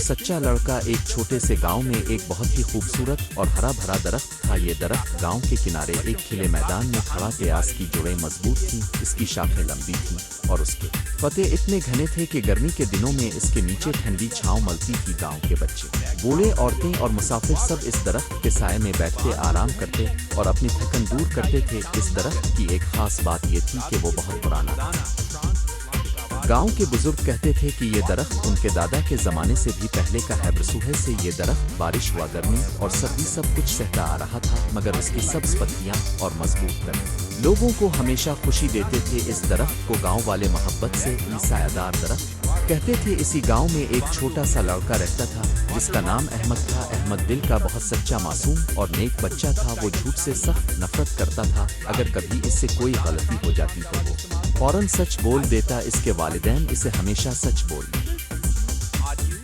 सच्चा लड़का। एक छोटे से गांव में एक बहुत ही खूबसूरत और हरा भरा दरख्त था। ये दरख्त गांव के किनारे एक खिले मैदान में खड़ा था। इसकी जड़ें मजबूत थीं, इसकी शाखें लंबी थीं और उसके पत्ते इतने घने थे कि गर्मी के दिनों में इसके नीचे ठंडी छांव मिलती थी। गांव के बच्चे, बूढ़े, औरतें और मुसाफिर सब इस दरख्त के साए में बैठते आराम करते और अपनी थकन दूर करते थे। इस दरख्त की एक खास बात ये थी कि वो बहुत पुराना था। गांव के बुजुर्ग कहते थे कि ये दरख्त उनके दादा के ज़माने से भी पहले का है। बरसों से ये दरख्त बारिश हुआ, गर्मी और सर्दी सब कुछ सहता आ रहा था, मगर उसकी सब्ज पत्तियां और मजबूत तने लोगों को हमेशा खुशी देते थे। इस दरख्त को गांव वाले मोहब्बत से सायादार दरख्त कहते थे। इसी गांव में एक छोटा सा लड़का रहता था जिसका नाम अहमद था। अहमद दिल का बहुत सच्चा, मासूम और नेक बच्चा था। वो झूठ से सख्त नफरत करता था। अगर कभी इससे कोई गलती हो जाती तो वो फौरन सच बोल देता। इसके वालिदैन इसे हमेशा सच बोलने,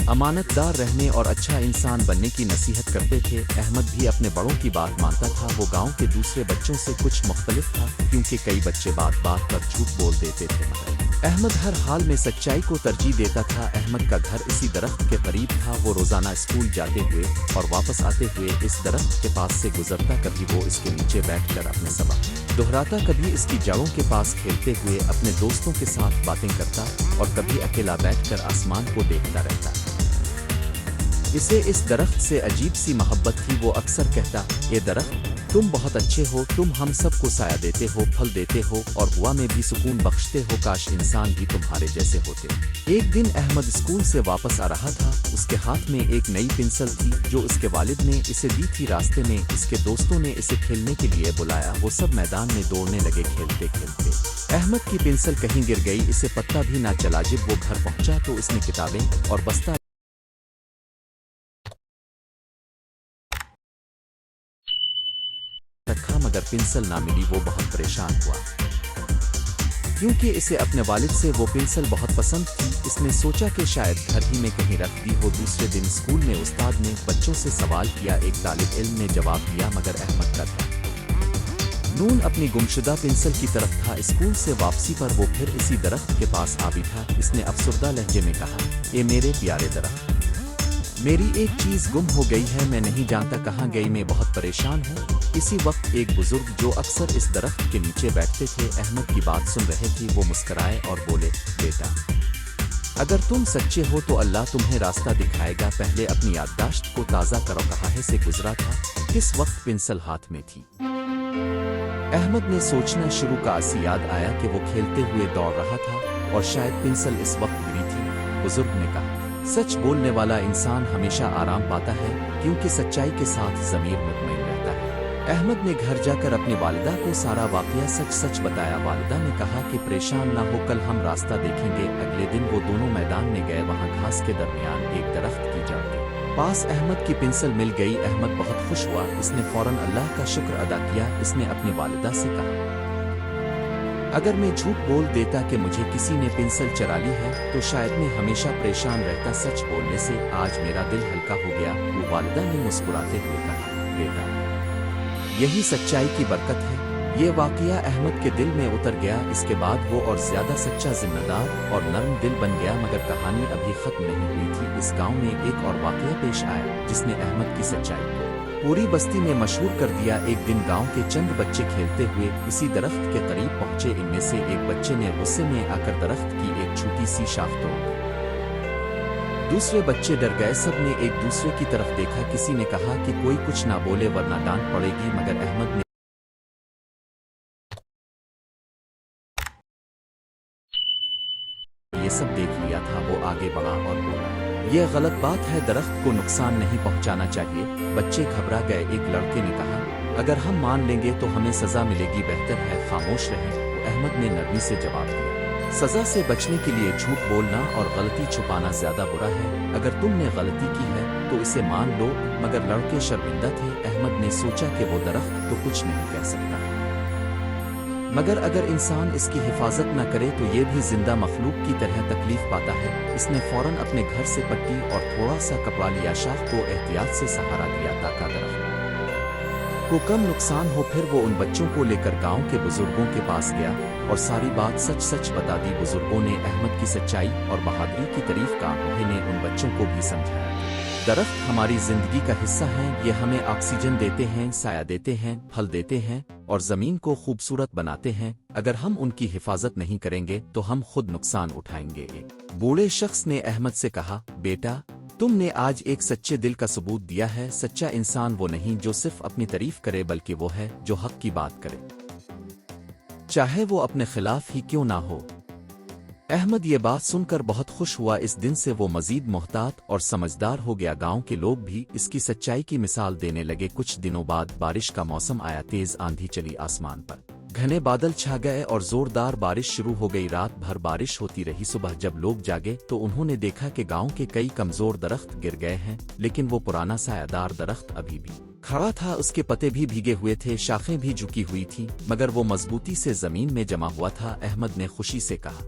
अमानतदार रहने और अच्छा इंसान बनने की नसीहत करते थे। अहमद भी अपने बड़ों की बात मानता था। वो गांव के दूसरे बच्चों से कुछ मुख्तलिफ था, क्योंकि कई बच्चे बात बात पर झूठ बोल देते थे, मगर अहमद हर हाल में सच्चाई को तरजीह देता था। अहमद का घर इसी दरख्त के करीब था। वो रोजाना स्कूल जाते हुए और वापस आते हुए इस दरख्त के पास से गुजरता। कभी वो इसके नीचे बैठकर अपने सबक दोहराता, कभी इसकी जड़ों के पास खेलते हुए अपने दोस्तों के साथ बातें करता और कभी अकेला बैठकर आसमान को देखता रहता। इसे इस दरख्त से अजीब सी मोहब्बत थी। वो अक्सर कहता, ये दरख्त तुम बहुत अच्छे हो, तुम हम सबको साया देते हो, फल देते हो और हुआ में भी सुकून बख्शते हो। काश इंसान भी तुम्हारे जैसे होते। एक दिन अहमद स्कूल से वापस आ रहा था। उसके हाथ में एक नई पेंसिल थी जो उसके वालिद ने इसे दी थी। रास्ते में इसके दोस्तों ने इसे खेलने के लिए बुलाया। वो सब मैदान में दौड़ने लगे। खेलते खेलते अहमद की पेंसिल कहीं गिर गई। इसे पता भी ना चला। जब वो घर पहुंचा तो इसने किताबें और बस्ता रखा, मगर पेंसिल ना मिली। वो बहुत परेशान हुआ, क्योंकि इसे अपने वालिद से वो पेंसिल बहुत पसंद थी। इसने सोचा कि शायद घर ही में कहीं रख दी हो। दूसरे दिन स्कूल में उस्ताद ने बच्चों से सवाल किया। एक तालिब इल्म ने जवाब दिया, मगर अहमद का था नून अपनी गुमशुदा पेंसिल की तरफ था। स्कूल से वापसी पर वो फिर इसी दरख्त के पास आ बैठा। इसने अफसरदा लहजे में कहा, ये मेरे प्यारे दरख्त, मेरी एक चीज गुम हो गई है, मैं नहीं जानता कहाँ गई, मैं बहुत परेशान हूँ। इसी वक्त एक बुजुर्ग जो अक्सर इस दरख्त के नीचे बैठते थे अहमद की बात सुन रहे थे। वो मुस्कराए और बोले, बेटा, अगर तुम सच्चे हो तो अल्लाह तुम्हें रास्ता दिखाएगा। पहले अपनी याददाश्त को ताज़ा करो। कहाँ से गुजरा था, किस वक्त पेंसिल हाथ में थी। अहमद ने सोचना शुरू का। ऐसी याद आया कि वो खेलते हुए दौड़ रहा था और शायद पेंसिल इस वक्त गिरी थी। बुजुर्ग ने कहा, सच बोलने वाला इंसान हमेशा आराम पाता है, क्योंकि सच्चाई के साथ ज़मीर मुतमईन रहता है। अहमद ने घर जाकर अपनी वालिदा को सारा वाक़या सच सच बताया। वालिदा ने कहा कि परेशान ना हो, कल हम रास्ता देखेंगे। अगले दिन वो दोनों मैदान में गए। वहाँ घास के दरमियान एक दरख्त की जड़ के पास अहमद की पेंसिल मिल गई। अहमद बहुत खुश हुआ। इसने फौरन अल्लाह का शुक्र अदा किया। इसने अपनी वालिदा से कहा, अगर मैं झूठ बोल देता कि मुझे किसी ने पेंसिल चरा ली है तो शायद मैं हमेशा परेशान रहता। सच बोलने से आज मेरा दिल हल्का हो गया। वो वालिदा ने मुस्कुराते हुए कहा, बेटा, यही सच्चाई की बरकत है। ये वाकया अहमद के दिल में उतर गया। इसके बाद वो और ज्यादा सच्चा, जिम्मेदार और नर्म दिल बन गया। मगर कहानी अभी खत्म नहीं हुई थी। इस गांव में एक और वाकया पेश आया जिसने अहमद की सच्चाई को पूरी बस्ती में मशहूर कर दिया। एक दिन गांव के चंद बच्चे खेलते हुए इसी दरख्त के करीब पहुंचे। इनमें से एक बच्चे ने गुस्से में आकर दरख्त की एक छोटी सी शाख तोड़ दी। दूसरे बच्चे डर गए। सब ने एक दूसरे की तरफ देखा। किसी ने कहा कि कोई कुछ ना बोले वरना डांट पड़ेगी, मगर अहमद ने ये सब देख लिया था। वो आगे बढ़ा और बोला, ये गलत बात है, दरख्त को नुकसान नहीं पहुंचाना चाहिए। बच्चे घबरा गए। एक लड़के ने कहा, अगर हम मान लेंगे तो हमें सजा मिलेगी, बेहतर है खामोश रहें। अहमद ने नरमी से जवाब दिया, सजा से बचने के लिए झूठ बोलना और गलती छुपाना ज्यादा बुरा है। अगर तुमने गलती की है तो इसे मान लो। मगर लड़के शर्मिंदा थे। अहमद ने सोचा कि वो दरख्त तो कुछ नहीं कह सकता, मगर अगर इंसान इसकी हिफाजत न करे तो ये भी जिंदा मखलूक की तरह तकलीफ पाता है। इसने फौरन अपने घर से पट्टी और थोड़ा सा कपड़ा लिया। शाख को एहतियात से सहारा दिया ताकि दरख्त को कम नुकसान हो। फिर वो उन बच्चों को लेकर गांव के बुजुर्गों के पास गया और सारी बात सच सच बता दी। बुजुर्गों ने अहमद की सच्चाई और बहादुरी की तारीफ का। उन्हें उन बच्चों को भी समझाया درخت ہماری زندگی کا حصہ ہیں، یہ ہمیں آکسیجن دیتے ہیں، سایہ دیتے ہیں، پھل دیتے ہیں اور زمین کو خوبصورت بناتے ہیں۔ اگر ہم ان کی حفاظت نہیں کریں گے تو ہم خود نقصان اٹھائیں گے۔ بوڑھے شخص نے احمد سے کہا، بیٹا تم نے آج ایک سچے دل کا ثبوت دیا ہے۔ سچا انسان وہ نہیں جو صرف اپنی تعریف کرے، بلکہ وہ ہے جو حق کی بات کرے، چاہے وہ اپنے خلاف ہی کیوں نہ ہو۔ احمد یہ بات سن کر بہت خوش ہوا۔ اس دن سے وہ مزید محتاط اور سمجھدار ہو گیا۔ گاؤں کے لوگ بھی اس کی سچائی کی مثال دینے لگے۔ کچھ دنوں بعد بارش کا موسم آیا، تیز آندھی چلی، آسمان پر گھنے بادل چھا گئے اور زوردار بارش شروع ہو گئی۔ رات بھر بارش ہوتی رہی۔ صبح جب لوگ جاگے تو انہوں نے دیکھا کہ گاؤں کے کئی کمزور درخت گر گئے ہیں، لیکن وہ پرانا سایہ دار درخت ابھی بھی کھڑا تھا۔ اس کے پتے بھی بھیگے ہوئے تھے، شاخیں بھی جھکی ہوئی تھیں، مگر وہ مضبوطی سے زمین میں جمع ہوا تھا۔ احمد نے خوشی سے کہا،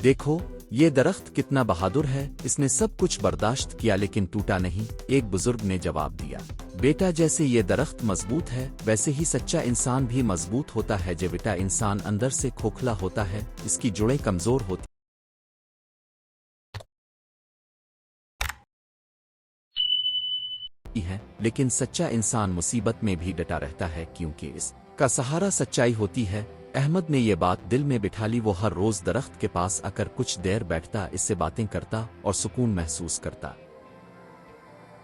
دیکھو یہ درخت کتنا بہادر ہے، اس نے سب کچھ برداشت کیا لیکن ٹوٹا نہیں۔ ایک بزرگ نے جواب دیا، بیٹا جیسے یہ درخت مضبوط ہے ویسے ہی سچا انسان بھی مضبوط ہوتا ہے۔ بیٹا انسان اندر سے کھوکھلا ہوتا ہے، اس کی جڑیں کمزور ہوتی ہیں، لیکن سچا انسان مصیبت میں بھی ڈٹا رہتا ہے کیونکہ اس کا سہارا سچائی ہوتی ہے۔ احمد نے یہ بات دل میں بٹھا لی۔ وہ ہر روز درخت کے پاس آ کر کچھ دیر بیٹھتا، اس سے باتیں کرتا اور سکون محسوس کرتا۔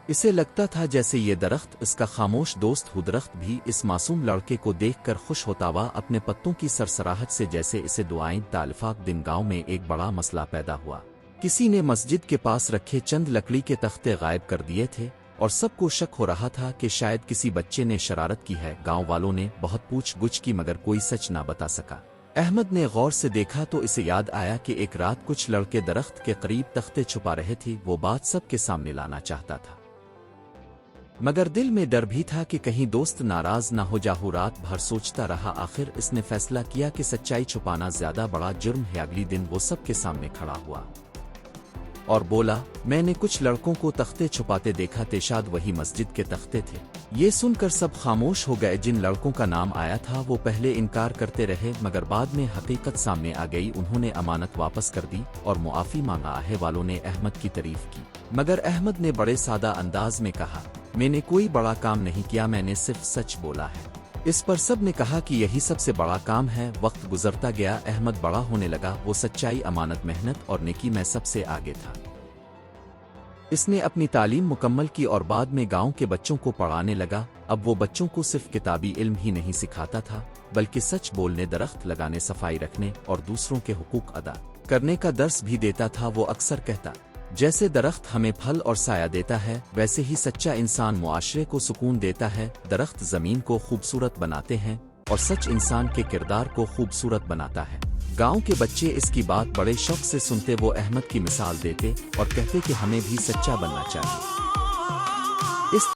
اسے لگتا تھا جیسے یہ درخت اس کا خاموش دوست ہو۔ درخت بھی اس معصوم لڑکے کو دیکھ کر خوش ہوتا ہوا اپنے پتوں کی سرسراہٹ سے جیسے اسے دعائیں تالفاق۔ دن گاؤں میں ایک بڑا مسئلہ پیدا ہوا۔ کسی نے مسجد کے پاس رکھے چند لکڑی کے تختے غائب کر دیے تھے اور سب کو شک ہو رہا تھا کہ شاید کسی بچے نے شرارت کی ہے۔ گاؤں والوں نے بہت پوچھ گچھ کی مگر کوئی سچ نہ بتا سکا۔ احمد نے غور سے دیکھا تو اسے یاد آیا کہ ایک رات کچھ لڑکے درخت کے قریب تختے چھپا رہے تھے۔ وہ بات سب کے سامنے لانا چاہتا تھا، مگر دل میں ڈر بھی تھا کہ کہیں دوست ناراض نہ ہو جاؤ۔ رات بھر سوچتا رہا، آخر اس نے فیصلہ کیا کہ سچائی چھپانا زیادہ بڑا جرم ہے۔ اگلی دن وہ سب کے سامنے کھڑا ہوا اور بولا، میں نے کچھ لڑکوں کو تختے چھپاتے دیکھا تھے، شاید وہی مسجد کے تختے تھے۔ یہ سن کر سب خاموش ہو گئے۔ جن لڑکوں کا نام آیا تھا وہ پہلے انکار کرتے رہے، مگر بعد میں حقیقت سامنے آ گئی۔ انہوں نے امانت واپس کر دی اور معافی مانگا۔ آہے والوں نے احمد کی تعریف کی، مگر احمد نے بڑے سادہ انداز میں کہا، میں نے کوئی بڑا کام نہیں کیا، میں نے صرف سچ بولا ہے۔ اس پر سب نے کہا کہ یہی سب سے بڑا کام ہے۔ وقت گزرتا گیا، احمد بڑا ہونے لگا۔ وہ سچائی، امانت، محنت اور نیکی میں سب سے آگے تھا۔ اس نے اپنی تعلیم مکمل کی اور بعد میں گاؤں کے بچوں کو پڑھانے لگا۔ اب وہ بچوں کو صرف کتابی علم ہی نہیں سکھاتا تھا، بلکہ سچ بولنے، درخت لگانے، صفائی رکھنے اور دوسروں کے حقوق ادا کرنے کا درس بھی دیتا تھا۔ وہ اکثر کہتا، جیسے درخت ہمیں پھل اور سایہ دیتا ہے ویسے ہی سچا انسان معاشرے کو سکون دیتا ہے۔ درخت زمین کو خوبصورت بناتے ہیں اور سچ انسان کے کردار کو خوبصورت بناتا ہے۔ گاؤں کے بچے اس کی بات بڑے شوق سے سنتے۔ وہ احمد کی مثال دیتے اور کہتے کہ ہمیں بھی سچا بننا چاہیے۔ اس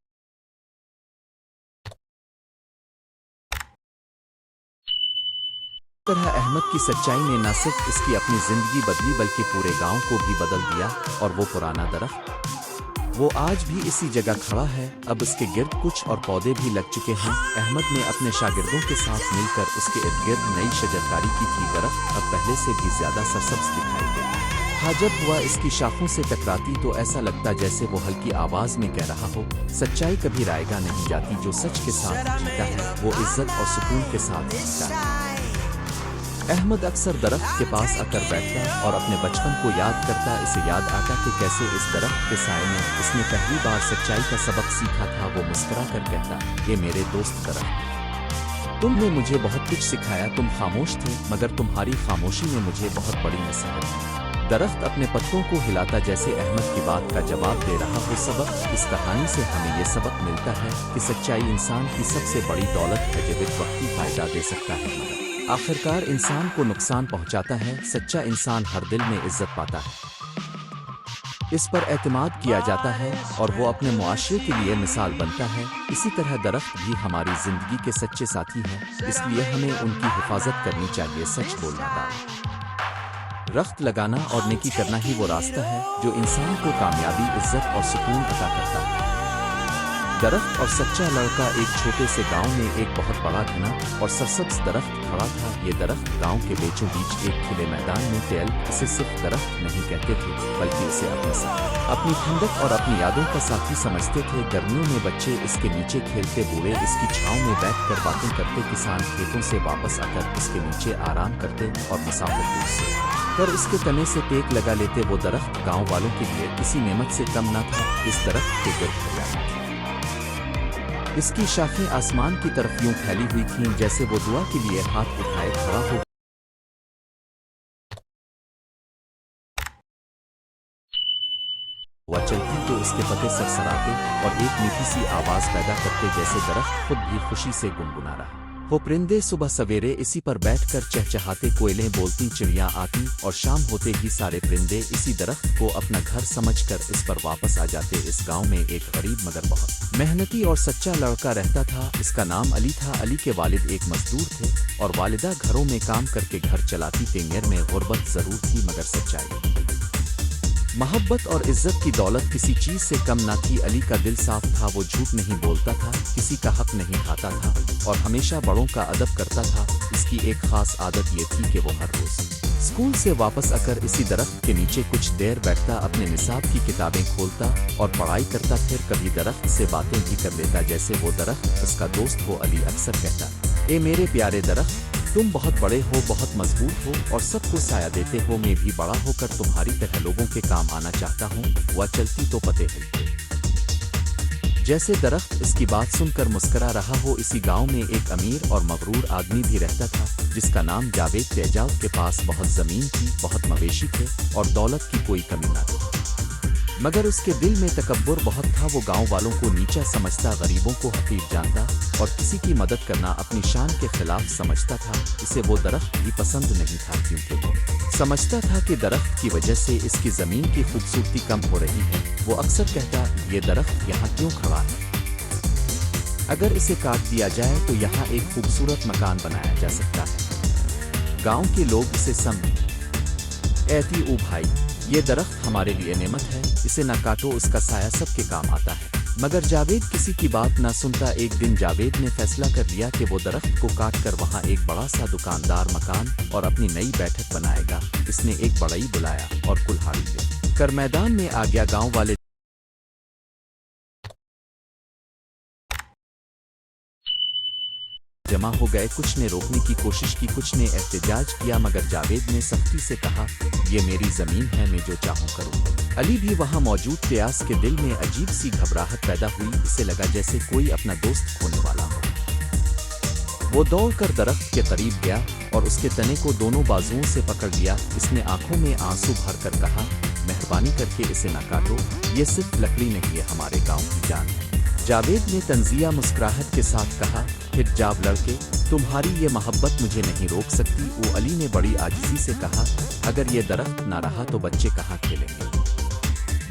طرح احمد کی سچائی نے نہ صرف اس کی اپنی زندگی بدلی بلکہ پورے گاؤں کو بھی بدل دیا، اور وہ پرانا درخت وہ آج بھی اسی جگہ کھڑا ہے۔ اب اس کے گرد کچھ اور پودے بھی لگ چکے ہیں۔ احمد نے اپنے شاگردوں کے ساتھ مل کر اس کے ارد گرد نئی شجرکاری کی تھی۔ درخت اب پہلے سے بھی زیادہ سرسبز دکھائی دیتا تھا۔ جب ہوا اس کی شاخوں سے ٹکراتی تو ایسا لگتا جیسے وہ ہلکی آواز میں کہہ رہا ہو، سچائی کبھی رائے گا نہیں جاتی، جو سچ کے ساتھ جیتا ہے وہ عزت اور سکون کے ساتھ جیتا ہے۔ احمد اکثر درخت کے پاس آ کر بیٹھتا اور اپنے بچپن کو یاد کرتا۔ اسے یاد آتا کہ کیسے اس درخت کے سائے میں اس نے پہلی بار سچائی کا سبق سیکھا تھا۔ وہ مسکرا کر کہتا، یہ میرے دوست درخت، تم نے مجھے بہت کچھ سکھایا۔ تم خاموش تھے مگر تمہاری خاموشی نے مجھے بہت بڑی نصیحت دی۔ درخت اپنے پتوں کو ہلاتا جیسے احمد کی بات کا جواب دے رہا ہو۔ سبق، اس کہانی سے ہمیں یہ سبق ملتا ہے کہ سچائی انسان کی سب سے بڑی دولت ہے، جو ایک وقتی فائدہ دے سکتا ہے مگر آخرکار انسان کو نقصان پہنچاتا ہے۔ سچا انسان ہر دل میں عزت پاتا ہے، اس پر اعتماد کیا جاتا ہے اور وہ اپنے معاشرے کے لیے مثال بنتا ہے۔ اسی طرح درخت بھی ہماری زندگی کے سچے ساتھی ہیں، اس لیے ہمیں ان کی حفاظت کرنی چاہیے۔ سچ بولنا، درخت لگانا اور نیکی کرنا ہی وہ راستہ ہے جو انسان کو کامیابی، عزت اور سکون عطا کرتا ہے۔ درخت اور سچا لڑکا ایک چھوٹے سے گاؤں میں ایک بہت بڑا گھنا اور سرسبز درخت کھڑا تھا۔ یہ درخت گاؤں کے بیچوں بیچ ایک کھلے میدان میں ٹہل اسے صرف درخت نہیں کہتے تھے بلکہ اسے اپنے ساتھ اپنی ٹھنڈک اور اپنی یادوں کا ساتھی سمجھتے تھے۔ گرمیوں میں بچے اس کے نیچے کھیلتے، بوڑھے اس کی چھاؤں میں بیٹھ کر باتیں کرتے، کسان کھیتوں سے واپس آ کر اس کے نیچے آرام کرتے اور مسافر دور سے کر اس کے تنے سے ٹیک لگا لیتے۔ وہ درخت گاؤں والوں کے لیے کسی نعمت سے کم نہ تھا۔ اس درخت کے گرد ہریالی تھی، اس کی شاخیں آسمان کی طرف یوں پھیلی ہوئی تھیں جیسے وہ دعا کے لیے ہاتھ اٹھائے کھڑا ہو۔ وہ چلتی تو اس کے پتے سرسراتے اور ایک میٹھی سی آواز پیدا کرتے جیسے درخت خود بھی خوشی سے گنگنا رہا۔ وہ پرندے صبح سویرے اسی پر بیٹھ کر چہچہاتے، کوئلیں بولتی، چڑیاں آتی اور شام ہوتے ہی سارے پرندے اسی درخت کو اپنا گھر سمجھ کر اس پر واپس آ جاتے۔ اس گاؤں میں ایک غریب مگر بہت محنتی اور سچا لڑکا رہتا تھا۔ اس کا نام علی تھا۔ علی کے والد ایک مزدور تھے اور والدہ گھروں میں کام کر کے گھر چلاتی۔ تینگر میں غربت ضرور تھی مگر سچائی، محبت اور عزت کی دولت کسی چیز سے کم نہ تھی۔ علی کا دل صاف تھا، وہ جھوٹ نہیں بولتا تھا، کسی کا حق نہیں کھاتا تھا اور ہمیشہ بڑوں کا ادب کرتا تھا۔ اس کی ایک خاص عادت یہ تھی کہ وہ ہر روز اسکول سے واپس آ کر اسی درخت کے نیچے کچھ دیر بیٹھتا، اپنے نصاب کی کتابیں کھولتا اور پڑھائی کرتا، پھر کبھی درخت سے باتیں بھی کر لیتا جیسے وہ درخت اس کا دوست ہو۔ علی اکثر کہتا، اے میرے پیارے درخت، تم بہت بڑے ہو، بہت مضبوط ہو اور سب کو سایہ دیتے ہو۔ میں بھی بڑا ہو کر تمہاری طرح لوگوں کے کام آنا چاہتا ہوں۔ وہ چلتی تو پتے ہلتے جیسے درخت اس کی بات سن کر مسکرا رہا ہو۔ اسی گاؤں میں ایک امیر اور مغرور آدمی بھی رہتا تھا جس کا نام جاوید تھا۔ جاوید کے پاس بہت زمین تھی، بہت مویشی تھے اور دولت کی کوئی کمی نہ تھی، مگر اس کے دل میں تکبر بہت تھا۔ وہ گاؤں والوں کو نیچا سمجھتا، غریبوں کو حقیر جانتا اور کسی کی مدد کرنا اپنی شان کے خلاف سمجھتا تھا۔ اسے وہ درخت بھی پسند نہیں تھا کیونکہ وہ سمجھتا تھا کہ درخت کی وجہ سے اس کی زمین کی خوبصورتی کم ہو رہی ہے۔ وہ اکثر کہتا، یہ درخت یہاں کیوں کھڑا ہے؟ اگر اسے کاٹ دیا جائے تو یہاں ایک خوبصورت مکان بنایا جا سکتا ہے۔ گاؤں کے لوگ اسے کہتے، او بھائی، یہ درخت ہمارے لیے نعمت ہے، اسے نہ کاٹو، اس کا سایہ سب کے کام آتا ہے۔ مگر جاوید کسی کی بات نہ سنتا۔ ایک دن جاوید نے فیصلہ کر لیا کہ وہ درخت کو کاٹ کر وہاں ایک بڑا سا دکاندار مکان اور اپنی نئی بیٹھک بنائے گا۔ اس نے ایک بڑئی بلایا اور کلہاڑی لے کر میدان میں آ گیا۔ گاؤں والے جمع ہو گئے، کچھ نے روکنے کی کوشش کی، کچھ نے احتجاج کیا، مگر جاوید نے سختی سے کہا، یہ میری زمین ہے، میں جو چاہوں کروں۔ علی بھی وہاں موجود تھا۔ اس کے دل میں عجیب سی گھبراہٹ پیدا ہوئی، اسے لگا جیسے کوئی اپنا دوست کھونے والا ہو۔ وہ دوڑ کر درخت کے قریب گیا اور اس کے تنے کو دونوں بازوؤں سے پکڑ لیا۔ اس نے آنکھوں میں آنسو بھر کر کہا، مہربانی کر کے اسے نہ کاٹو، یہ صرف لکڑی نہیں ہے، ہمارے گاؤں کی جان ہے۔ جاوید نے طنزیہ مسکراہٹ کے ساتھ کہا، پھر جاو لڑکے، تمہاری یہ محبت مجھے نہیں روک سکتی۔ وہ علی نے بڑی عاجزی سے کہا، اگر یہ درخت نہ رہا تو بچے کہاں کھیلیں گے،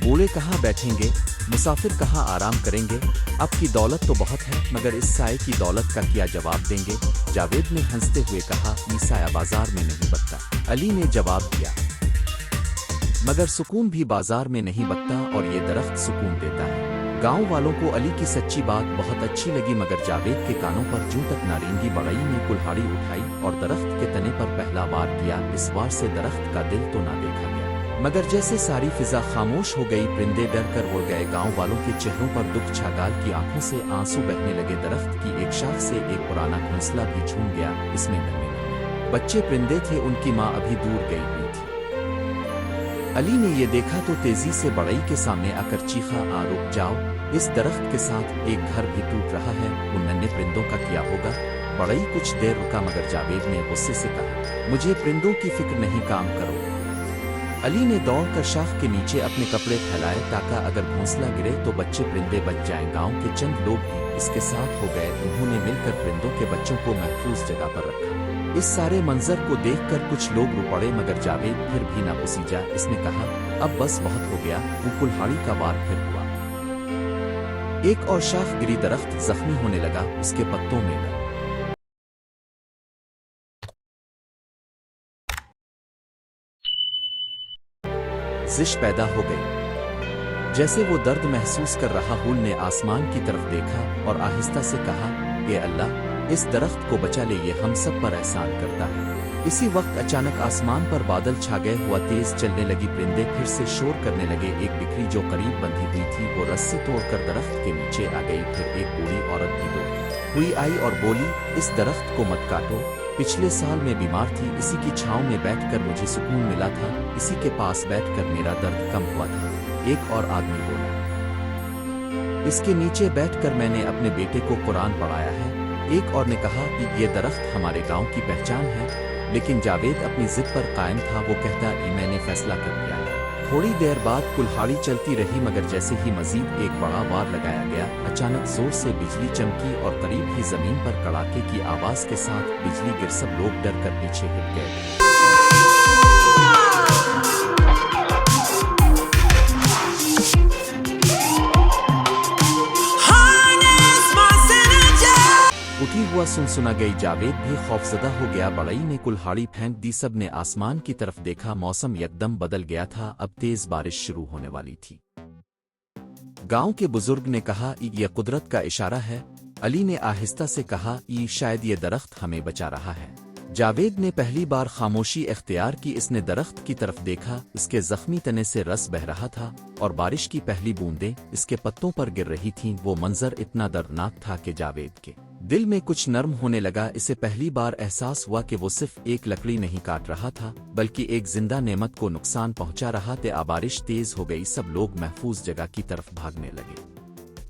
بوڑھے کہاں بیٹھیں گے، مسافر کہاں آرام کریں گے؟ اب کی دولت تو بہت ہے مگر اس سائے کی دولت کا کیا جواب دیں گے؟ جاوید نے ہنستے ہوئے کہا، یہ سایہ بازار میں نہیں بکتا۔ علی نے جواب دیا، مگر سکون بھی بازار میں نہیں بکتا اور یہ درخت سکون دیتا ہے۔ گاؤں والوں کو علی کی سچی بات بہت اچھی لگی، مگر جاوید کے کانوں پر جوں تک نہ رینگی۔ بڑئی نے کلہاڑی اٹھائی اور درخت کے تنے پر پہلا وار کیا۔ اس وار سے درخت کا دل تو نہ دیکھا گیا، مگر جیسے ساری فضا خاموش ہو گئی، پرندے ڈر کر اڑ گئے، گاؤں والوں کے چہروں پر دکھ چھا، گال کی آنکھوں سے آنسو بہنے لگے۔ درخت کی ایک شاخ سے ایک پرانا گھونسلہ بھی جھوم گیا، اس میں ننھے بچے پرندے تھے، ان کی ماں ابھی دور گئی ہوئی تھی۔ علی نے یہ دیکھا تو تیزی سے بڑئی کے سامنے آ کر چیخا، رک جاؤ، اس درخت کے ساتھ ایک گھر بھی ٹوٹ رہا ہے، ان ننھے پرندوں کا کیا ہوگا؟ بڑئی کچھ دیر رکا مگر جاوید نے غصے سے کہا، مجھے پرندوں کی فکر نہیں، کام کرو۔ علی نے دوڑ کر شاخ کے نیچے اپنے کپڑے پھیلائے تاکہ اگر گھونسلہ گرے تو بچے پرندے بچ جائیں۔ گاؤں کے چند لوگ بھی اس کے ساتھ ہو گئے، انہوں نے مل کر پرندوں کے بچوں کو محفوظ جگہ پر رکھا۔ اس سارے منظر کو دیکھ کر کچھ لوگ رو پڑے مگر جاوید پھر بھی نہ پسیجا۔ اس نے کہا، اب بس بہت ہو گیا۔ وہ کلہاڑی کا وار پھر ہوا، ایک اور شاخ گری، درخت زخمی ہونے لگا، اس کے پتوں میں زش پیدا ہو گئی۔ जैसे वो दर्द महसूस कर रहा हुल ने आसमान की तरफ देखा और आहिस्ता से कहा, ए अल्लाह, इस दरख्त को बचा ले, ये हम सब पर एहसान करता है। इसी वक्त अचानक आसमान पर बादल छा गए, हुआ तेज चलने लगी, परिंदे फिर से शोर करने लगे। एक बिक्री जो करीब बंधी हुई थी वो रस्सी तोड़कर दरख्त के नीचे आ गई। फिर एक बूढ़ी औरत भी दौड़ी हुई आई और बोली, इस दरख्त को मत काटो, पिछले साल मैं बीमार थी, इसी की छांव में बैठकर मुझे सुकून मिला था, इसी के पास बैठकर मेरा दर्द कम हुआ था। एक और आदमी बोला, इसके नीचे बैठकर मैंने अपने बेटे को कुरान पढ़ाया है। एक और ने कहा कि ये दरख्त हमारे गांव की पहचान है। लेकिन जावेद अपनी जिद पर कायम था। वो कहता, मैंने फैसला कर लिया है। थोड़ी देर बाद कुल्हाड़ी चलती रही, मगर जैसे ही मजीद एक बड़ा वार लगाया गया, अचानक जोर से बिजली चमकी और करीब ही जमीन पर कड़ाके की आवाज के साथ बिजली गिर सब लोग डर कर पीछे हट गए। उठी हुआ सुनसुना गई। जावेद भी खौफजदा हो गया। बड़ई ने कुल्हाड़ी फेंक दी। सब ने आसमान की तरफ देखा। मौसम यकदम बदल गया था। अब तेज बारिश शुरू होने वाली थी। गांव के बुजुर्ग ने कहा, यह कुदरत का इशारा है। अली ने आहिस्ता से कहा, शायद ये दरख्त हमें बचा रहा है। जावेद ने पहली बार खामोशी इख्तियार की। इसने दरख्त की तरफ देखा। इसके जख्मी तने से रस बह रहा था और बारिश की पहली बूंदें इसके पत्तों पर गिर रही थीं। वो मंजर इतना दर्दनाक था कि जावेद के दिल में कुछ नर्म होने लगा। इसे पहली बार एहसास हुआ कि वो सिर्फ एक लकड़ी नहीं काट रहा था, बल्कि एक जिंदा नेमत को नुकसान पहुंचा रहा था। बारिश तेज हो गई। सब लोग महफूज जगह की तरफ भागने लगे।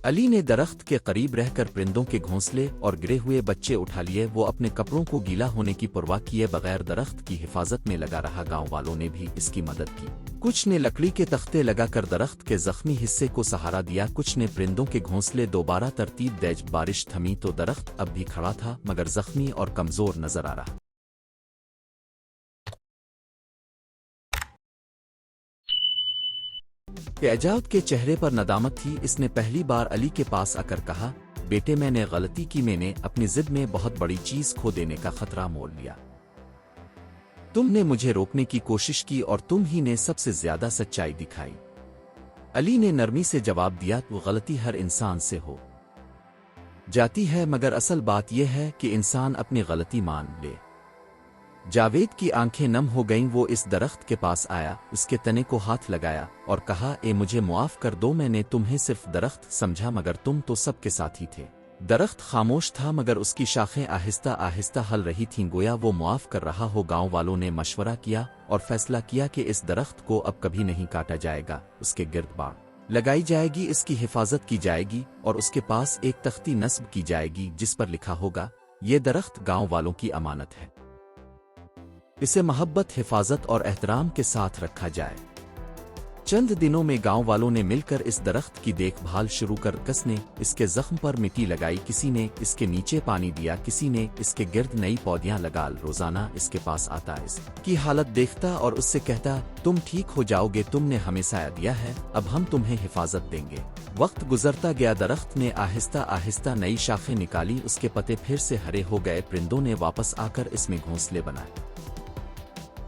अली ने दरख्त के करीब रहकर परिंदों के घोंसले और गिरे हुए बच्चे उठा लिए। वो अपने कपड़ों को गीला होने की परवाह किए बगैर दरख्त की हिफाजत में लगा रहा। गांव वालों ने भी इसकी मदद की। कुछ ने लकड़ी के तख्ते लगाकर दरख्त के जख्मी हिस्से को सहारा दिया, कुछ ने परिंदों के घोंसले दोबारा तरतीब दी। बारिश थमी तो दरख्त अब भी खड़ा था, मगर जख्मी और कमजोर नजर आ रहा। एजाज के चेहरे पर नदामत थी। इसने पहली बार अली के पास आकर कहा, बेटे, मैंने गलती की। मैंने अपनी जिद में बहुत बड़ी चीज खो देने का खतरा मोल लिया। तुमने मुझे रोकने की कोशिश की और तुम ही ने सबसे ज्यादा सच्चाई दिखाई। अली ने नरमी से जवाब दिया, वो गलती हर इंसान से हो जाती है, मगर असल बात यह है कि इंसान अपनी गलती मान ले। जावेद की आंखें नम हो गईं। वो इस दरख्त के पास आया, उसके तने को हाथ लगाया और कहा, मुझे मुआफ कर दो। मैंने तुम्हें सिर्फ दरख्त समझा, मगर तुम तो सबके साथी थे। दरख्त खामोश था, मगर उसकी शाखें आहिस्ता आहिस्ता हल रही थीं, गोया वो मुआफ कर रहा हो। गांव वालों ने मशवरा किया और फैसला किया कि इस दरख्त को अब कभी नहीं काटा जाएगा। उसके गिर्द बाड़ लगाई जाएगी, इसकी हिफाजत की जाएगी और उसके पास एक तख्ती नस्ब की जाएगी जिस पर लिखा होगा, ये दरख्त गांव वालों की अमानत है, इसे मोहब्बत, हिफाजत और एहतराम के साथ रखा जाए। चंद दिनों में गांव वालों ने मिलकर इस दरख्त की देखभाल शुरू कर। किसने इसके जख्म पर मिट्टी लगाई, किसी ने इसके नीचे पानी दिया, किसी ने इसके गिर्द नई पौधियां लगा। रोजाना इसके पास आता, इसकी हालत देखता और उससे कहता, तुम ठीक हो जाओगे, तुमने हमें साया दिया है, अब हम तुम्हें हिफाजत देंगे। वक्त गुजरता गया। दरख्त ने आहिस्ता आहिस्ता नई शाखें निकाली। उसके पत्ते फिर से हरे हो गए। परिंदों ने वापस आकर इसमें घोंसले बनाए।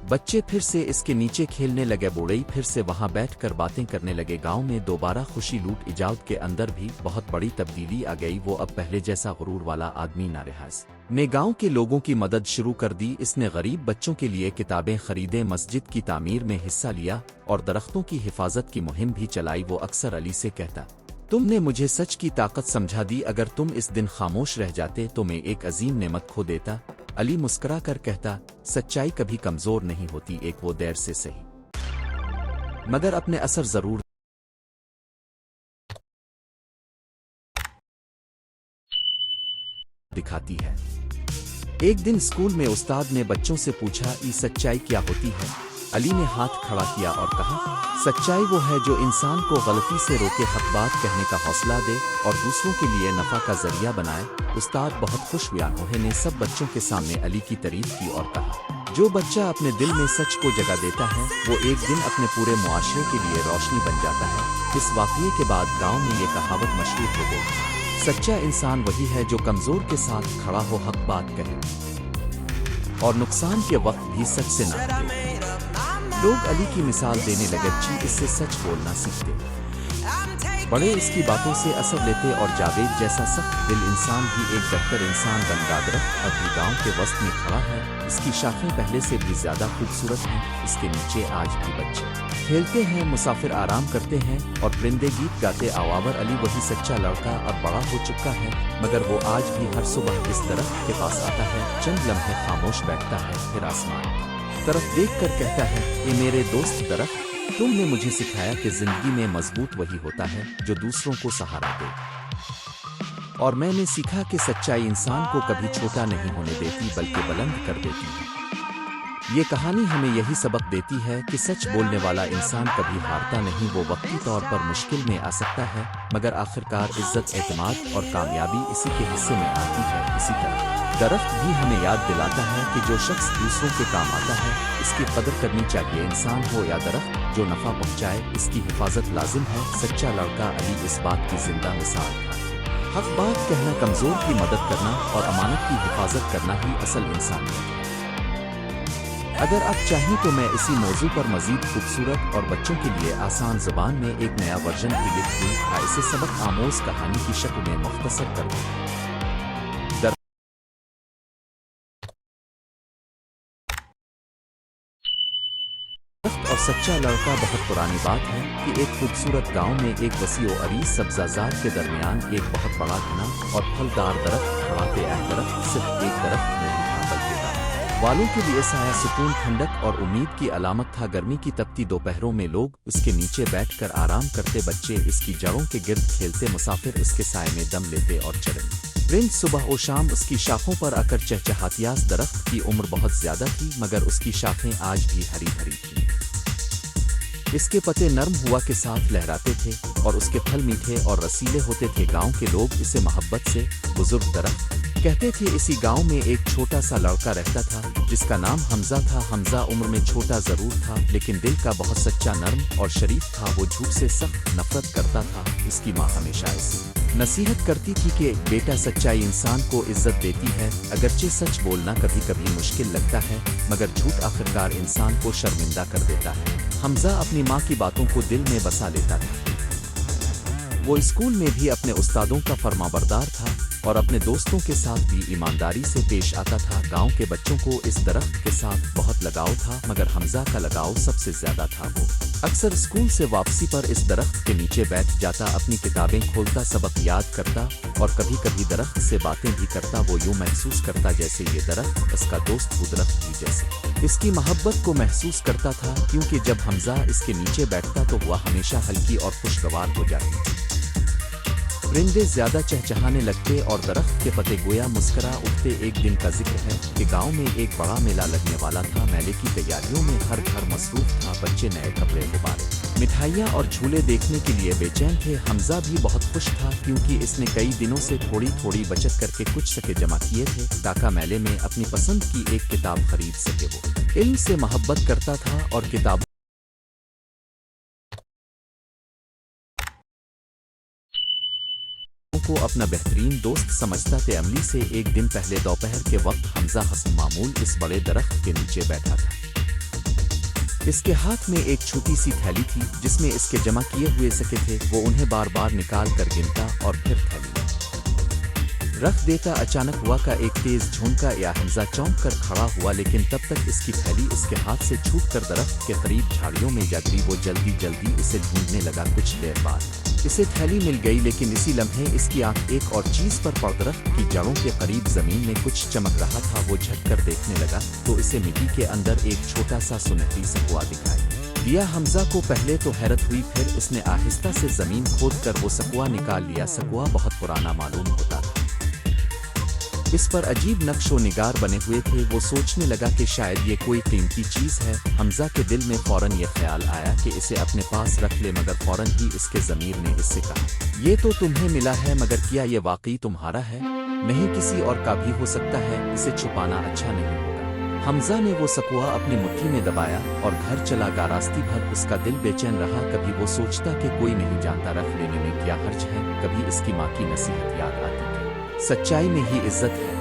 बच्चे फिर से इसके नीचे खेलने लगे। बूढ़ई फिर से वहां बैठकर बातें करने लगे। गांव में दोबारा खुशी लूट। इजाद के अंदर भी बहुत बड़ी तब्दीली आ गई। वो अब पहले जैसा गुरूर वाला आदमी न रहा। ने गांव के लोगों की मदद शुरू कर दी। इसने गरीब बच्चों के लिए किताबें खरीदे, मस्जिद की तामीर में हिस्सा लिया और दरख्तों की हिफाजत की मुहिम भी चलाई। वो अक्सर अली से कहता, तुमने मुझे सच की ताकत समझा दी। अगर तुम इस दिन खामोश रह जाते तो मैं एक अजीम नेमत खो देता। अली मुस्कुरा कर कहता, सच्चाई कभी कमजोर नहीं होती, एक वो देर से सही मगर अपने असर जरूर दिखाती है। एक दिन स्कूल में उस्ताद ने बच्चों से पूछा, सच्चाई क्या होती है? अली ने हाथ खड़ा किया और कहा, सच्चाई वो है जो इंसान को गलती से रोके, हक बात कहने का हौसला दे और दूसरों के लिए नफा का जरिया बनाए। उस्ताद बहुत खुश हुआ। उन्होंने सब बच्चों के सामने अली की तारीफ की और कहा, जो बच्चा अपने दिल में सच को जगह देता है वो एक दिन अपने पूरे मुआशरे के लिए रोशनी बन जाता है। इस वाक़ये के बाद गांव में ये कहावत मशहूर हो गई, सच्चा इंसान वही है जो कमजोर के साथ खड़ा हो, हक बात कहे और नुकसान के वक्त भी सच से ना डरे। लोग अली की मिसाल देने लगे, इससे सच बोलना सीखते। बड़े इसकी बातों से असर लेते और जावेद जैसा सख्त दिल इंसान भी एक डॉक्टर इंसान बनता। दरख्त अभी गांव के वस्त में खड़ा है। इसकी शाखें पहले से भी ज्यादा खूबसूरत हैं। इसके नीचे आज भी बच्चे खेलते हैं, मुसाफिर आराम करते हैं और परिंदे गीत गाते। आवावर अली वही सच्चा लड़का अब बड़ा हो चुका है, मगर वो आज भी हर सुबह इस दरख्त के पास आता है, चंद लम्हे खामोश बैठता है, फिर आसमान की तरफ देख कर कहता है, ए मेरे दोस्त दरख्त, तुमने मुझे सिखाया कि जिंदगी में मजबूत वही होता है जो दूसरों को सहारा दे, और मैंने सीखा कि सच्चाई इंसान को कभी छोटा नहीं होने देती बल्कि बुलंद कर देती है। ये कहानी हमें यही सबक देती है कि सच बोलने वाला इंसान कभी हारता नहीं। वो वक्ती तौर पर मुश्किल में आ सकता है, मगर आखिरकार इज्जत, एतमाद और कामयाबी इसी के हिस्से में आती है। इसी तरह दरख्त भी हमें याद दिलाता है कि जो शख्स दूसरों के काम आता है इसकी कदर करनी चाहिए। इंसान हो या दरख्त, जो नफा पहुंचाए इसकी हिफाजत लाजिम है। सच्चा लड़का अली इस बात की जिंदा मिसाल था। हक बात कहना, कमजोर की मदद करना और अमानत की हिफाजत करना ही असल इंसान है। अगर आप चाहें तो मैं इसी मौजू पर मजीद खूबसूरत और बच्चों के लिए आसान ज़ुबान में एक नया वर्जन भी लिख दूँ, इसे सबक आमोज कहानी की शक्ल में मुख्तसर कर दूँ। और सच्चा लड़का बहुत पुरानी बात है कि एक खूबसूरत गांव में एक वसी और अरीज सब्जाजार के दरमियान एक बहुत बड़ा घना और फलदार दरख्त खड़ा था। दरख्त सिर्फ एक दरख्त नहीं था बल्कि वालों के लिए साया, सुकून, ठंडक और उम्मीद की अलामत था। गर्मी की तपती दोपहरों में लोग उसके नीचे बैठकर आराम करते, बच्चे इसकी जड़ों के गिर्द खेलते, मुसाफिर उसके साए में दम लेते और चरन रिंद सुबह और शाम उसकी शाखों पर आकर चहचहातियास। दरख्त की उम्र बहुत ज्यादा थी, मगर उसकी शाखें आज भी हरी भरी थीं। इसके पत्ते नरम हुआ के साथ लहराते थे और उसके फल मीठे और रसीले होते थे। गांव के लोग इसे मोहब्बत से बुजुर्ग दरख्त कहते थे। इसी गांव में एक छोटा सा लड़का रहता था जिसका नाम हमजा था। हमजा उम्र में छोटा जरूर था, लेकिन दिल का बहुत सच्चा, नर्म और शरीफ था। वो झूठ से सख्त नफरत करता था। इसकी माँ हमेशा इसे नसीहत करती थी कि बेटा, सच्चाई इंसान को इज्जत देती है। अगरचे सच बोलना कभी कभी मुश्किल लगता है, मगर झूठ आखिरकार इंसान को शर्मिंदा कर देता है। हमजा अपनी माँ की बातों को दिल में बसा लेता था। वो स्कूल में भी अपने उस्तादों का फरमाबरदार था और अपने दोस्तों के साथ भी ईमानदारी से पेश आता था। गांव के बच्चों को इस दरख्त के साथ बहुत लगाव था, मगर हमजा का लगाव सबसे ज्यादा था। वो अक्सर स्कूल से वापसी पर इस दरख्त के नीचे बैठ जाता, अपनी किताबें खोलता, सबक याद करता और कभी कभी दरख्त से बातें भी करता। वो यूं महसूस करता जैसे ये दरख्त उसका दोस्त, वो दरख्त भी जैसे इसकी मोहब्बत को महसूस करता था, क्योंकि जब हमजा इसके नीचे बैठता तो वह हमेशा हल्की और खुशगवार हो जाती। परिंदे ज्यादा चहचहाने लगते और दरख्त के पत्ते गोया मुस्करा उठते। एक दिन का जिक्र है कि गांव में एक बड़ा मेला लगने वाला था। मेले की तैयारियों में हर घर मसरूफ था। बच्चे नए कपड़े, गुब्बारे, मिठाइयाँ और झूले देखने के लिए बेचैन थे। हमजा भी बहुत खुश था, क्योंकि इसने कई दिनों से थोड़ी थोड़ी बचत करके कुछ सके जमा किए थे ताकि मेले में अपनी पसंद की एक किताब खरीद सके। वो इल्म से मोहब्बत करता था और किताब को अपना बेहतरीन दोस्त समझता थे। अमली से एक दिन पहले दोपहर के वक्त हमजा हसन मामूल इस बड़े दरख्त के नीचे बैठा था। इसके हाथ में एक छोटी सी थैली थी जिसमें इसके जमा किए हुए सके थे। वो उन्हें बार बार निकाल कर गिनता और फिर थैली रख देता। अचानक हुआ का एक तेज झोंका या हमजा चौंक कर खड़ा हुआ, लेकिन तब तक इसकी थैली इसके हाथ से छूटकर दरख्त के करीब झाड़ियों में जा गिरी। वो जल्दी जल्दी इसे ढूंढने लगा। कुछ देर बाद इसे थैली मिल गई, लेकिन इसी लम्हे इसकी आंख एक और चीज पर पड़। दरख्त की जड़ों के करीब जमीन में कुछ चमक रहा था। वो झट कर देखने लगा तो इसे मिट्टी के अंदर एक छोटा सा सुनहरी सकुआ दिखाई दिया। हमजा को पहले तो हैरत हुई, फिर उसने आहिस्ता से जमीन खोद कर वो सकुआ निकाल लिया। सकुआ बहुत पुराना मालूम होता था। इस पर अजीब नक्शो निगार बने हुए थे। वो सोचने लगा कि शायद ये कोई कीमती चीज है। हमजा के दिल में फौरन ये ख्याल आया कि इसे अपने पास रख ले, मगर फौरन ही इसके ज़मीर ने इससे कहा, ये तो तुम्हें मिला है, मगर क्या ये वाकई तुम्हारा है? नहीं, किसी और का भी हो सकता है। इसे छुपाना अच्छा नहीं होगा। हमजा ने वो सकुआ अपनी मुट्ठी में दबाया और घर चला गया। रास्ते भर उसका दिल बेचैन रहा। कभी वो सोचता कि कोई नहीं जानता, रख लेने में क्या हर्ज है। कभी इसकी माँ की नसीहत याद आती कि सच्चाई में ही इज्जत है।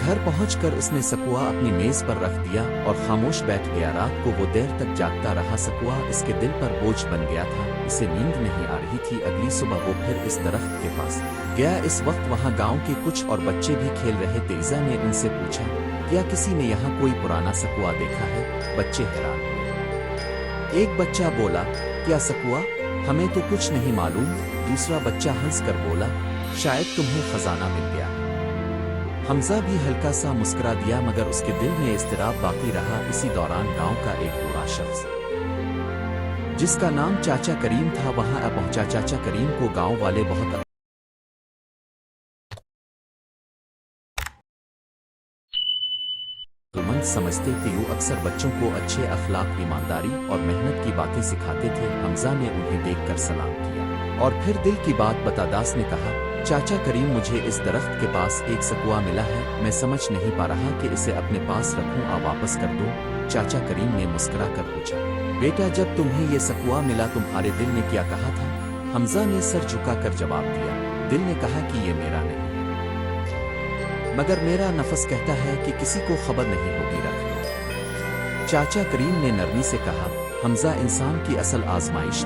घर पहुंचकर उसने सकुआ अपनी मेज पर रख दिया और खामोश बैठ गया। रात को वो देर तक जागता रहा। सकुआ इसके दिल पर बोझ बन गया था, इसे नींद नहीं आ रही थी। अगली सुबह वो फिर इस दरख्त के पास गया। इस वक्त वहां गांव के कुछ और बच्चे भी खेल रहे थे। इज़ा ने उनसे पूछा, क्या किसी ने यहाँ कोई पुराना सकुआ देखा है? बच्चे हैरान हुए। एक बच्चा बोला, क्या सकुआ? हमें तो कुछ नहीं मालूम। दूसरा बच्चा हंसकर बोला, शायद तुम्हें खजाना मिल गया। हमजा भी हल्का सा मुस्कुरा दिया, मगर उसके दिल में इज़्तिराब बाकी रहा। इसी दौरान गांव का एक बूढ़ा शख्स जिसका नाम चाचा करीम था वहां आ पहुंचा। चाचा करीम को गांव वाले बहुत अक्लमंद समझते थे। वो अक्सर बच्चों को अच्छे अखलाक, ईमानदारी और मेहनत की बातें सिखाते थे। हमजा ने उन्हें देखकर सलाम किया और फिर दिल की बात बता। दास ने कहा, चाचा करीम, मुझे इस दरख्त के पास एक सकुआ मिला है। मैं समझ नहीं पा रहा कि इसे अपने पास रखूं या वापस कर दूं। चाचा करीम ने मुस्कुरा कर पूछा, बेटा, जब तुम्हें ये सकुआ मिला तुम्हारे दिल ने क्या कहा था? हमजा ने सर झुकाकर जवाब दिया, दिल ने कहा कि ये मेरा नहीं, मगर मेरा नफस कहता है कि किसी को खबर नहीं होगी, रख लो। चाचा करीम ने नरमी से कहा, हमजा, इंसान की असल आजमाइश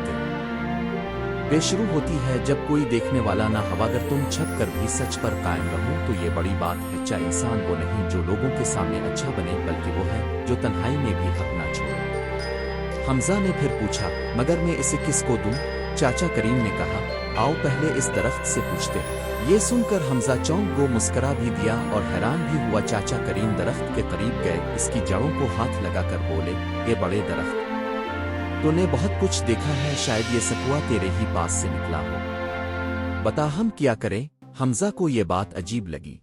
बेशुरू होती है जब कोई देखने वाला ना हो। अगर तुम छप कर भी सच पर कायम रहो तो ये बड़ी बात है। अच्छा इंसान वो नहीं जो लोगों के सामने अच्छा बने, बल्कि वो है जो तन्हाई में भी हक ना छोड़े। हमजा ने फिर पूछा, मगर मैं इसे किसको दूं? चाचा करीम ने कहा, आओ पहले इस दरख्त से पूछते हैं। ये सुनकर हमजा चौंक गो, मुस्करा भी दिया और हैरान भी हुआ। चाचा करीम दरख्त के करीब गए, इसकी जड़ों को हाथ लगाकर बोले, ये बड़े दरख्त, तूने बहुत कुछ देखा है, शायद ये सकुआ तेरे ही पास से निकला हो। बता हम क्या करें? हमजा को ये बात अजीब लगी,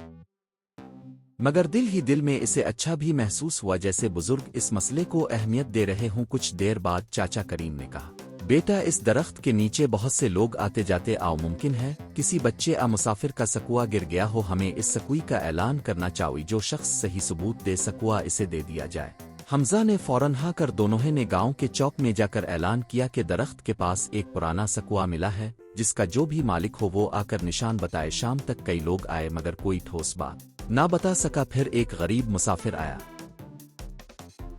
मगर दिल ही दिल में इसे अच्छा भी महसूस हुआ, जैसे बुजुर्ग इस मसले को अहमियत दे रहे हों। कुछ देर बाद चाचा करीम ने कहा, बेटा, इस दरख्त के नीचे बहुत से लोग आते जाते, आओ मुमकिन है किसी बच्चे या मुसाफिर का सकुआ गिर गया हो। हमें इस सकुई का ऐलान करना चाहिए। जो शख्स सही सबूत दे सकुआ इसे दे दिया जाए। हमजा ने फौरन हाँ कर दोनों ने गांव के चौक में जाकर ऐलान किया कि दरख्त के पास एक पुराना सकुआ मिला है, जिसका जो भी मालिक हो वो आकर निशान बताए। शाम तक कई लोग आए, मगर कोई ठोस बात ना बता सका। फिर एक गरीब मुसाफिर आया,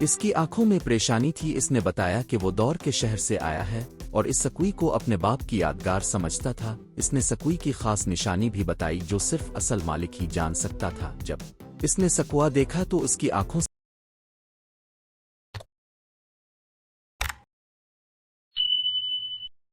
इसकी आंखों में परेशानी थी। इसने बताया कि वो दौर के शहर से आया है और इस सकुई को अपने बाप की यादगार समझता था। इसने सकुई की खास निशानी भी बताई जो सिर्फ असल मालिक ही जान सकता था। जब इसने सकुआ देखा तो उसकी आंखों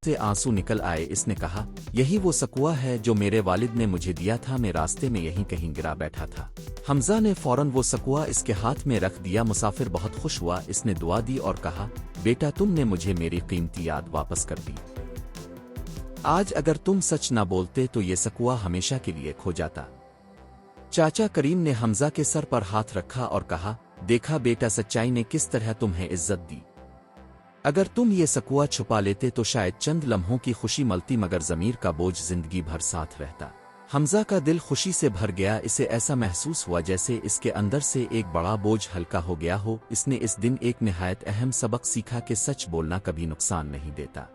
से आंसू निकल आए। इसने कहा, यही वो सकुआ है जो मेरे वालिद ने मुझे दिया था, मैं रास्ते में यहीं कहीं गिरा बैठा था। हमजा ने फौरन वो सकुआ इसके हाथ में रख दिया। मुसाफिर बहुत खुश हुआ, इसने दुआ दी और कहा, बेटा, तुमने मुझे मेरी कीमती याद वापस कर दी। आज अगर तुम सच ना बोलते तो ये सकुआ हमेशा के लिए खो जाता। चाचा करीम ने हमजा के सर पर हाथ रखा और कहा, देखा बेटा, सच्चाई ने किस तरह तुम्हें इज्जत दी। अगर तुम ये सकुआ छुपा लेते तो शायद चंद लम्हों की खुशी मिलती, मगर ज़मीर का बोझ जिंदगी भर साथ रहता। हमजा का दिल खुशी से भर गया। इसे ऐसा महसूस हुआ जैसे इसके अंदर से एक बड़ा बोझ हल्का हो गया हो। इसने इस दिन एक निहायत अहम सबक सीखा कि सच बोलना कभी नुकसान नहीं देता,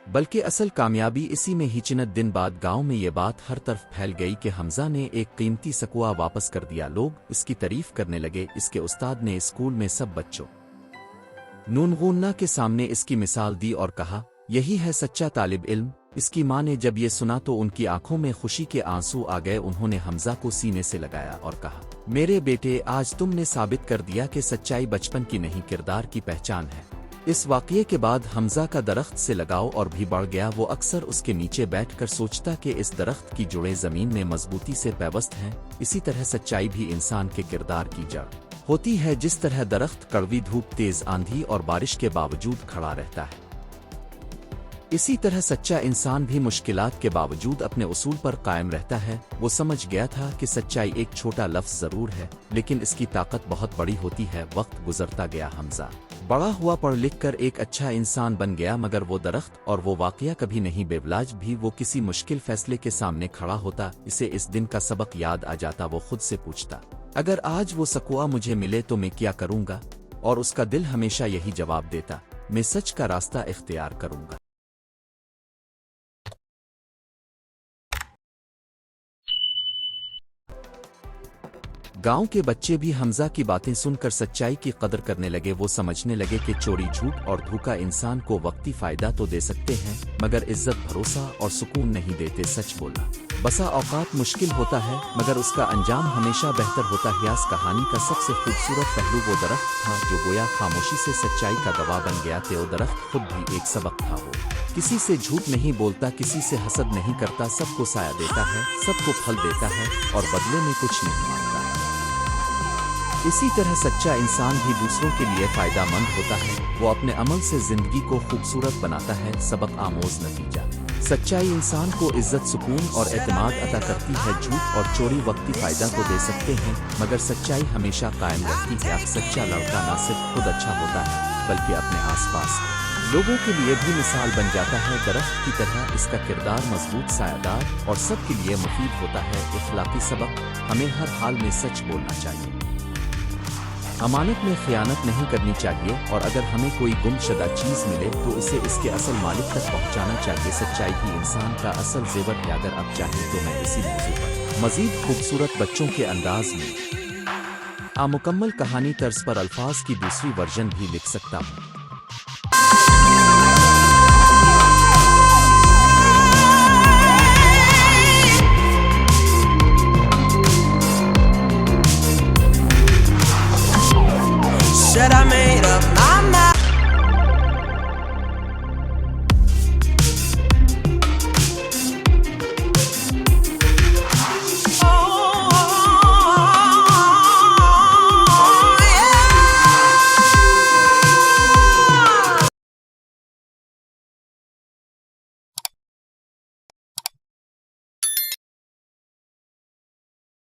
बल्कि असल कामयाबी इसी में ही। चंद दिन बाद गांव में ये बात हर तरफ फैल गई कि हमजा ने एक कीमती सकुआ वापस कर दिया। लोग इसकी तारीफ करने लगे। इसके उस्ताद ने स्कूल में सब बच्चों नूनगुन्ना के सामने इसकी मिसाल दी और कहा, यही है सच्चा तालिब इल्म। इसकी मां ने जब ये सुना तो उनकी आंखों में खुशी के आंसू आ गए। उन्होंने हमजा को सीने से लगाया और कहा, मेरे बेटे, आज तुमने साबित कर दिया कि सच्चाई बचपन की नहीं, किरदार की पहचान है। इस वाकये के बाद हमजा का दरख्त से लगाव और भी बढ़ गया। वो अक्सर उसके नीचे बैठकर सोचता कि इस दरख्त की जुड़े जमीन में मजबूती से पैवस्त हैं। इसी तरह सच्चाई भी इंसान के किरदार की जड़ होती है। जिस तरह दरख्त कड़वी धूप, तेज आंधी और बारिश के बावजूद खड़ा रहता है, इसी तरह सच्चा इंसान भी मुश्किलात के बावजूद अपने उसूल पर कायम रहता है। वो समझ गया था कि सच्चाई एक छोटा लफ्ज़ जरूर है, लेकिन इसकी ताकत बहुत बड़ी होती है। वक्त गुजरता गया, हमजा बड़ा हुआ, पढ़ लिख कर एक अच्छा इंसान बन गया, मगर वो दरख्त और वो वाकया कभी नहीं बेवलाज भी। वो किसी मुश्किल फैसले के सामने खड़ा होता, इसे इस दिन का सबक याद आ जाता। वो खुद से पूछता, अगर आज वो सकुआ मुझे मिले तो मैं क्या करूंगा? और उसका दिल हमेशा यही जवाब देता, मैं सच का रास्ता इख्तियार करूंगा। गांव के बच्चे भी हमजा की बातें सुनकर सच्चाई की कदर करने लगे। वो समझने लगे कि चोरी, झूठ और धोखा इंसान को वक्ती फायदा तो दे सकते हैं, मगर इज्जत, भरोसा और सुकून नहीं देते। सच बोलना बसा औकात मुश्किल होता है, मगर उसका अंजाम हमेशा बेहतर होता है। इस कहानी का सबसे खूबसूरत पहलू वो दरख्त था जो गोया खामोशी से सच्चाई का गवाह बन गया। वो दरख्त खुद भी एक सबक था। वो किसी से झूठ नहीं बोलता, किसी से हसद नहीं करता, सबको साया देता है, सबको फल देता है और बदले में कुछ नहीं मांगता। इसी तरह सच्चा इंसान भी दूसरों के लिए फायदा मंद होता है। वो अपने अमल से जिंदगी को खूबसूरत बनाता है। सबक आमोज नतीजा: सच्चाई इंसान को इज्जत, सुकून और एतमाद अता करती है। झूठ और चोरी वक्ती फायदा तो दे सकते हैं, मगर सच्चाई हमेशा कायम रहती है। सच्चा लड़का न सिर्फ खुद अच्छा होता है, बल्कि अपने आसपास लोगों के लिए भी मिसाल बन जाता है। दरख्त की तरह इसका किरदार मजबूत, सायादार और सबके लिए मुफीद होता है। इखलाकी सबक: हमें हर हाल में सच बोलना चाहिए, अमानत में खयानत नहीं करनी चाहिए, और अगर हमें कोई गुमशुदा चीज़ मिले तो इसे इसके असल मालिक तक पहुंचाना चाहिए। सच्चाई ही इंसान का असल जेवर है। अगर आप चाहें तो मैं इसी मौजू पर मजीद खूबसूरत बच्चों के अंदाज में मुकम्मल कहानी तर्ज पर अल्फाज की दूसरी वर्जन भी लिख सकता हूँ।